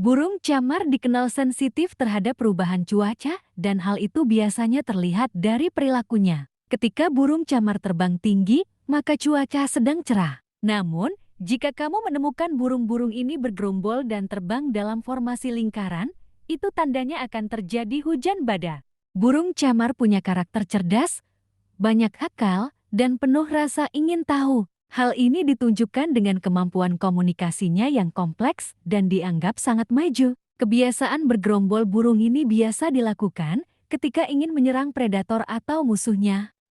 Burung camar dikenal sensitif terhadap perubahan cuaca dan hal itu biasanya terlihat dari perilakunya. Ketika burung camar terbang tinggi, maka cuaca sedang cerah. Namun, jika kamu menemukan burung-burung ini bergerombol dan terbang dalam formasi lingkaran, itu tandanya akan terjadi hujan badai. Burung camar punya karakter cerdas, banyak akal, dan penuh rasa ingin tahu. Hal ini ditunjukkan dengan kemampuan komunikasinya yang kompleks dan dianggap sangat maju. Kebiasaan bergerombol burung ini biasa dilakukan ketika ingin menyerang predator atau musuhnya.